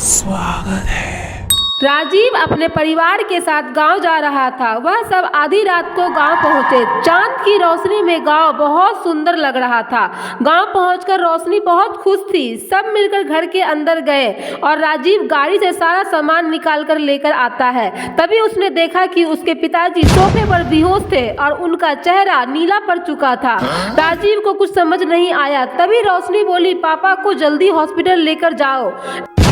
स्वागत है। राजीव अपने परिवार के साथ गांव जा रहा था। वह सब आधी रात को गांव पहुंचे। चांद की रोशनी में गांव बहुत सुंदर लग रहा था। गांव पहुंचकर रोशनी बहुत खुश थी। सब मिलकर घर के अंदर गए और राजीव गाड़ी से सारा सामान निकाल कर लेकर आता है। तभी उसने देखा कि उसके पिताजी सोफे पर बेहोश थे और उनका चेहरा नीला पड़ चुका था। राजीव को कुछ समझ नहीं आया। तभी रोशनी बोली, पापा को जल्दी हॉस्पिटल लेकर जाओ।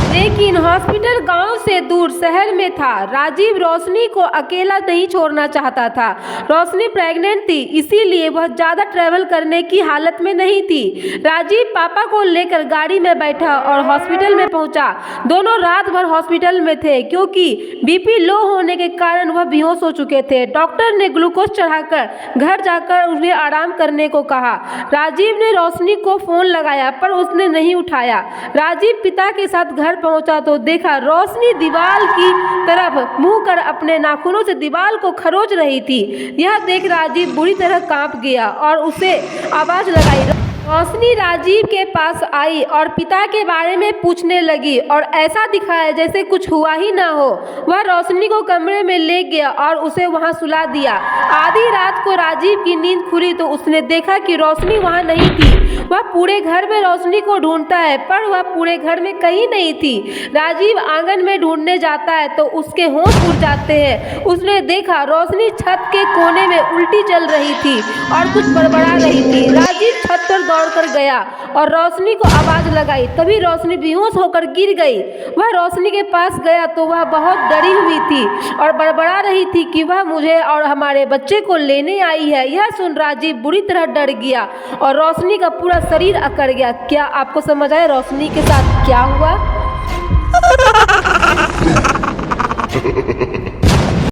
लेकिन हॉस्पिटल गांव से दूर शहर में था। राजीव रोशनी को अकेला नहीं छोड़ना चाहता था। रोशनी प्रेग्नेंट थी, इसीलिए वह ज़्यादा ट्रैवल करने की हालत में नहीं थी। राजीव पापा को लेकर गाड़ी में बैठा और हॉस्पिटल में पहुंचा। दोनों रात भर हॉस्पिटल में थे क्योंकि बीपी लो होने के कारण वह बेहोश हो चुके थे। डॉक्टर ने ग्लूकोज चढ़ाकर घर जाकर उन्हें आराम करने को कहा। राजीव ने रोशनी को फ़ोन लगाया पर उसने नहीं उठाया। राजीव पिता के साथ घर पहुंचा तो देखा रोशनी दीवार की तरफ मुंह कर अपने नाखूनों से दीवार को खरोच रही थी। यह देख राजीव बुरी तरह कांप गया और उसे आवाज लगाई। रोशनी राजीव के पास आई और पिता के बारे में पूछने लगी और ऐसा दिखाया जैसे कुछ हुआ ही ना हो। वह रोशनी को कमरे में ले गया और उसे वहां सुला दिया। आधी रात को राजीव की नींद खुली तो उसने देखा कि रोशनी वहां नहीं थी। वह पूरे घर में रोशनी को ढूंढता है पर वह पूरे घर में कहीं नहीं थी। राजीव आंगन में ढूंढने जाता है तो उसके होश उड़ जाते हैं। उसने देखा रोशनी छत के कोने में उल्टी चल रही थी और कुछ बड़बड़ा रही थी। राजीव छत पर दौड़कर गया और रोशनी को आवाज लगाई। तभी रोशनी बेहोश होकर गिर गई। वह रोशनी के पास गया तो वह बहुत डरी हुई थी और बड़बड़ा रही थी कि वह मुझे और हमारे बच्चे को लेने आई है। यह सुन राजीव बुरी तरह डर गया और रोशनी का पूरा शरीर अकड़ गया। क्या आपको समझ आया रोशनी के साथ क्या हुआ?